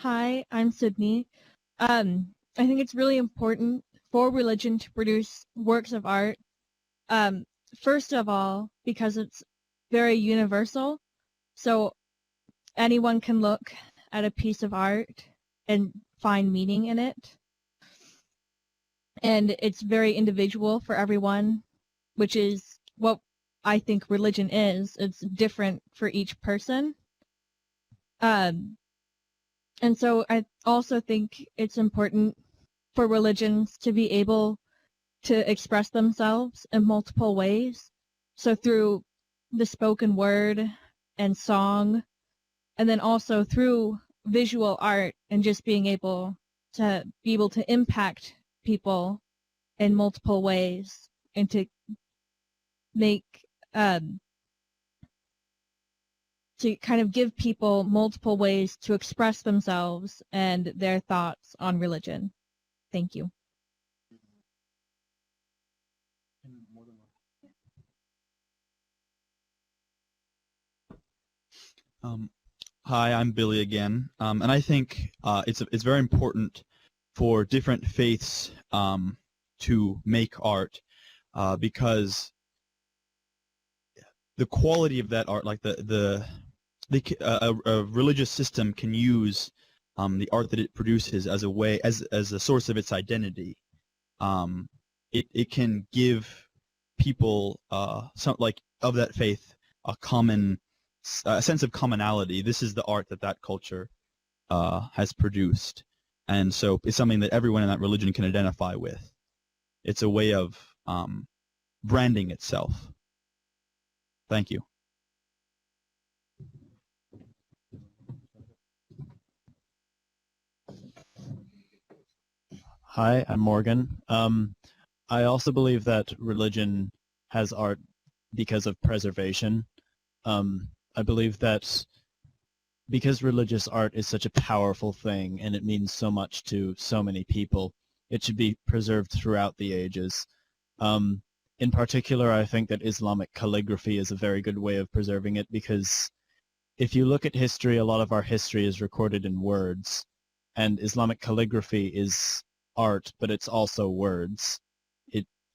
Speaker 2: Hi, I'm Sydney. I think it's really important for religion to produce works of art. First of all, because it's very universal, so anyone can look at a piece of art and find meaning in it. And it's very individual for everyone, which is what I think religion is. It's different for each person. And so I also think it's important for religions to be able to express themselves in multiple ways. So through the spoken word and song, and then also through visual art and just being able to impact people in multiple ways and to make to kind of give people multiple ways to express themselves and their thoughts on religion. Thank you.
Speaker 4: Hi, I'm Billy again, and I think it's very important for different faiths to make art because the quality of that art, like a religious system can use the art that it produces as a way, as a source of its identity. It can give people some, like, of that faith a sense of commonality. This is the art that culture has produced, and so it's something that everyone in that religion can identify with. It's a way of branding itself. Thank you.
Speaker 7: Hi, I'm Morgan. I also believe that religion has art because of preservation. I believe that because religious art is such a powerful thing and it means so much to so many people, it should be preserved throughout the ages. In particular, I think that Islamic calligraphy is a very good way of preserving it, because if you look at history, a lot of our history is recorded in words, and Islamic calligraphy is art, but it's also words.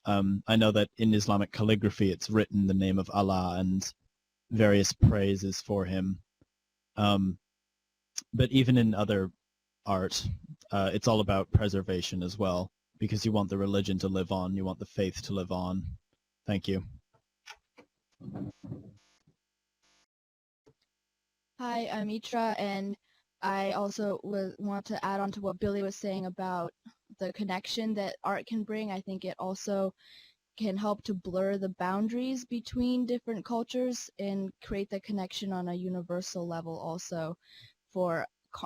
Speaker 7: I know that in Islamic calligraphy it's written the name of Allah and various praises for him. But even in other art, it's all about preservation as well, because you want the religion to live on, you want the faith to live on. Thank you.
Speaker 6: Hi, I'm Mitra, and I also want to add on to what Billy was saying about the connection that art can bring. I think it also can help to blur the boundaries between different cultures and create the connection on a universal level also for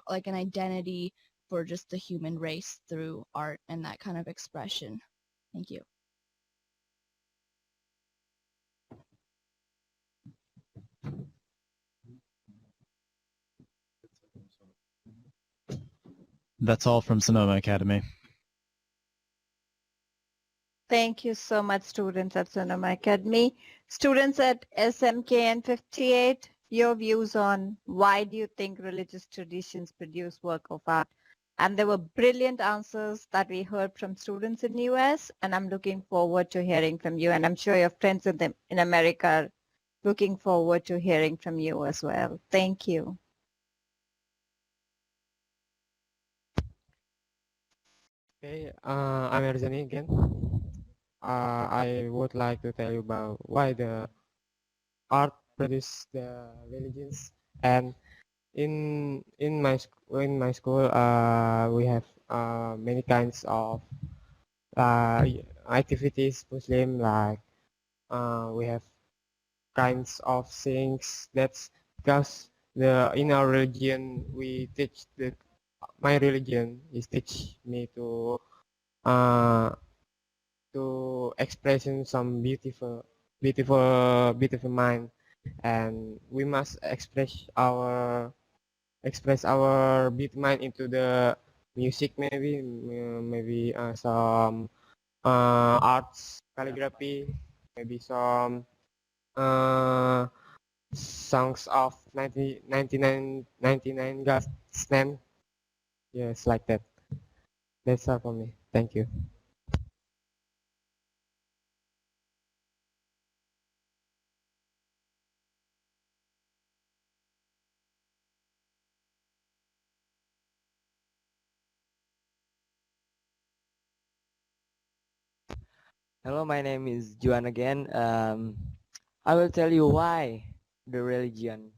Speaker 6: like an identity for just the human race through art and that kind of expression. Thank you.
Speaker 7: That's all from Sonoma Academy.
Speaker 1: Thank you so much, students at Sonoma Academy. Students at SMKN 58, your views on why do you think religious traditions produce work of art? And there were brilliant answers that we heard from students in the US, and I'm looking forward to hearing from you. And I'm sure your friends in America are looking forward to hearing from you as well. Thank you.
Speaker 14: Okay, I'm Erzani again. I would like to tell you about why the art produce the religions. And in my school, we have many kinds of activities. Muslim, like we have kinds of things. That's because in our religion we teach my religion is teach me uh, to expression some beautiful mind, and we must express our beautiful mind into the music, maybe some arts, calligraphy, maybe some uh, songs of 99 God's name. Yes, like that. That's all for me. Thank you.
Speaker 10: Hello, my name is Juan again. I will tell you why the religion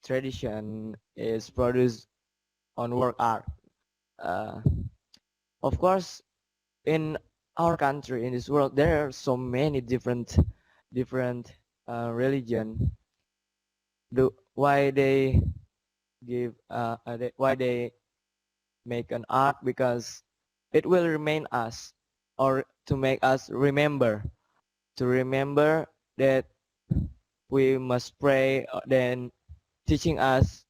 Speaker 10: tradition is produced on work art. Uh, of course, in our country, in this world, there are so many different religion. Why they why they make an art, because it will remain us, or to make us remember, to remember that we must pray, then teaching us,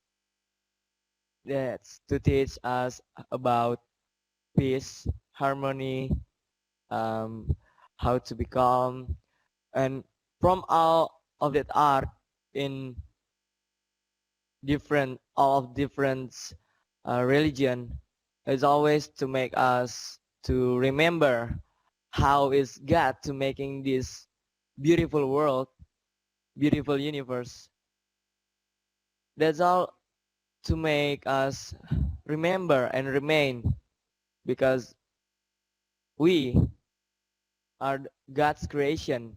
Speaker 10: that's to teach us about peace, harmony, um, how to be calm. And from all of that art in all of different religion, is always to make us to remember how is God to making this beautiful world, beautiful universe. That's all, to make us remember and remain, because we are God's creation,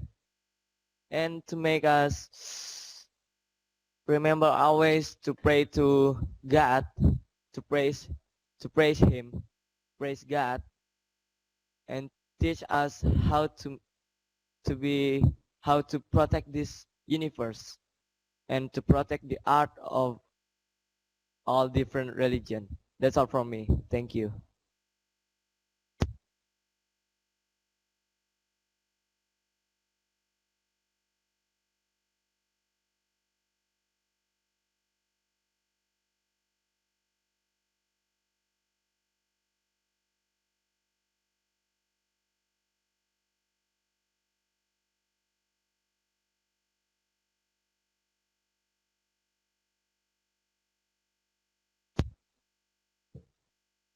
Speaker 10: and to make us remember always to pray to God, to praise him, praise God, and teach us to be how to protect this universe, and to protect the art of all different religion. That's all from me. Thank you.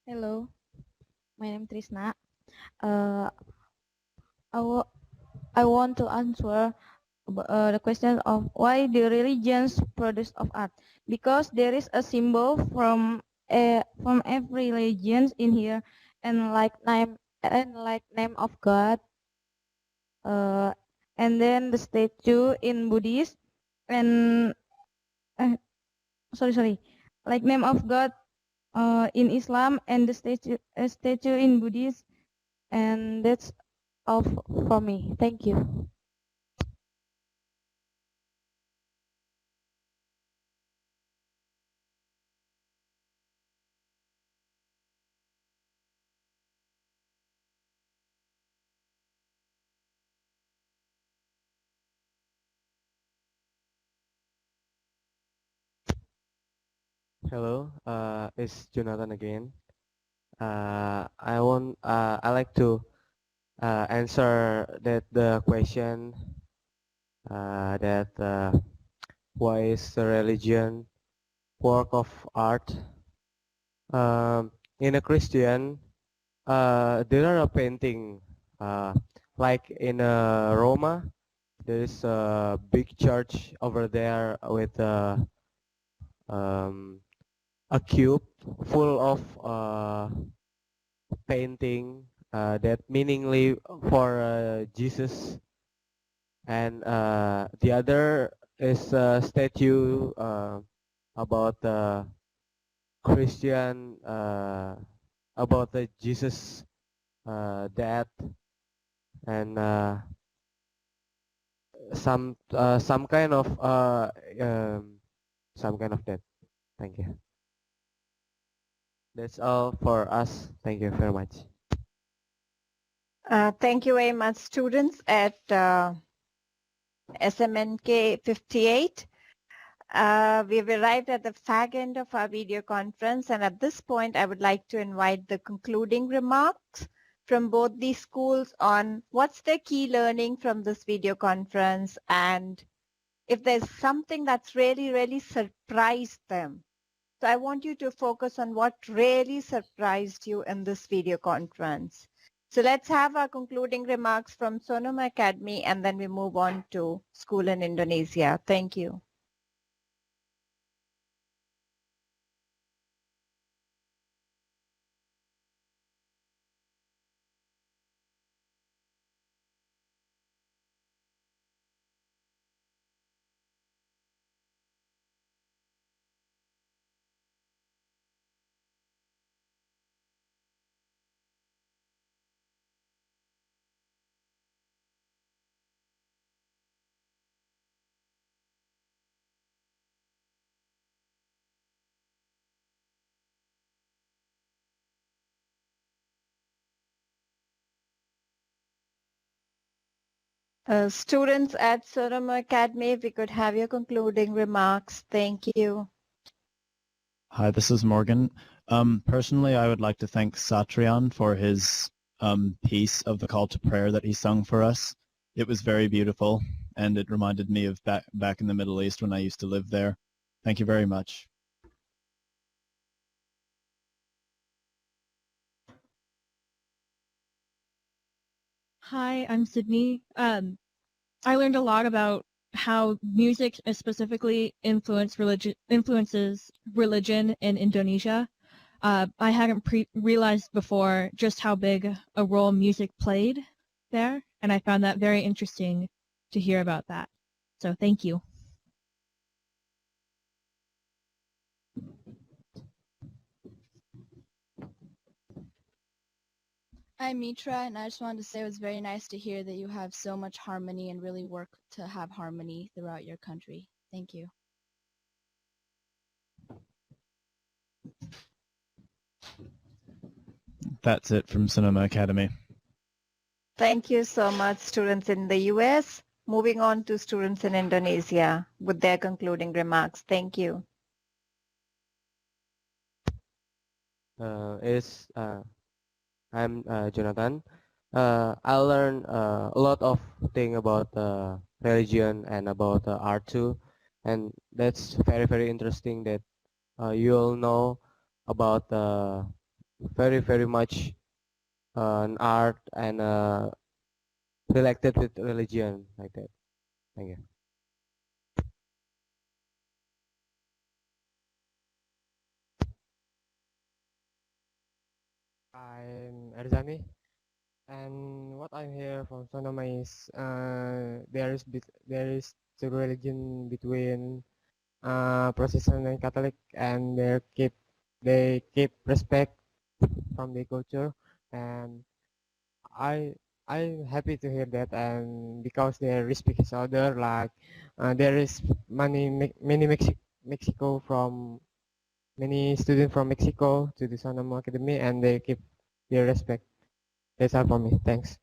Speaker 11: Hello, my name is Trisna. Uh, I want to answer the question of why the religions produce of art. Because there is a symbol from every religion in here, and like name of God, uh, and then the statue in Buddhist, and uh, sorry, like name of God in Islam, and the statue in Buddhist, and that's all for me. Thank you.
Speaker 9: Hello, it's Jonathan again. I like to answer the question that why is the religion work of art? In a Christian, there are a painting like in Roma. There is a big church over there with um, a cube full of painting that meaningly for Jesus, and the other is a statue about the Christian about the Jesus death, and some kind of some kind of that. Thank you. That's all for us. Thank you very much.
Speaker 1: Thank you very much, students at SMNK 58. We've arrived at the fag end of our video conference, and at this point I would like to invite the concluding remarks from both these schools on what's their key learning from this video conference, and if there's something that's really surprised them. So I want you to focus on what really surprised you in this video conference. So let's have our concluding remarks from Sonoma Academy, and then we move on to school in Indonesia. Thank you. Students at Sonoma Academy, if we could have your concluding remarks. Thank you.
Speaker 7: Hi, this is Morgan. Personally, I would like to thank Satrian for his piece of the call to prayer that he sung for us. It was very beautiful, and it reminded me of back in the Middle East when I used to live there. Thank you very much.
Speaker 2: Hi, I'm Sydney. I learned a lot about how music specifically influences religion in Indonesia. I hadn't realized before just how big a role music played there, and I found that very interesting to hear about that. So thank you.
Speaker 6: I'm Mitra, and I just wanted to say it was very nice to hear that you have so much harmony and really work to have harmony throughout your country. Thank you.
Speaker 7: That's it from Sonoma Academy.
Speaker 1: Thank you so much, students in the US. Moving on to students in Indonesia with their concluding remarks. Thank you.
Speaker 9: I'm Jonathan. I learned a lot of things about religion and about art too, and that's very interesting that you all know about very much an art and related with religion like that. Thank you.
Speaker 14: I'm Erzani, and what I hear from Sonoma is there is the religion between Protestant and Catholic, and they keep respect from the culture, and I I'm happy to hear that, and because they respect each other, like there is Mexico from many students from Mexico to the Sonoma Academy, and they keep their respect. That's all for me. Thanks.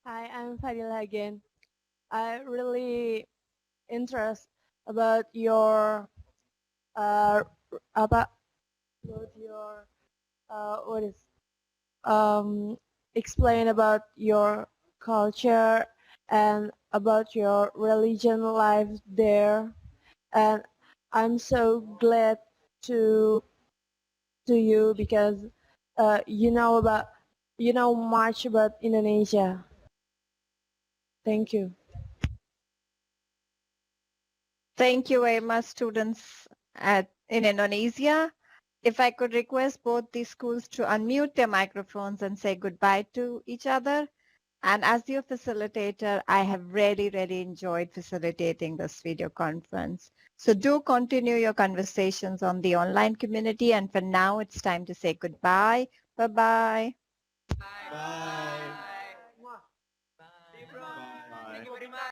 Speaker 13: Hi, I'm Fadila again. I really interest about your uh about your what is explain about your culture and about your religion life there, and I'm so glad to you because you know much about Indonesia. Thank you.
Speaker 1: Thank you very much, students in Indonesia. If I could request both these schools to unmute their microphones and say goodbye to each other. And as your facilitator, I have really enjoyed facilitating this video conference. So do continue your conversations on the online community. And for now, it's time to say goodbye. Bye-bye.
Speaker 4: Bye.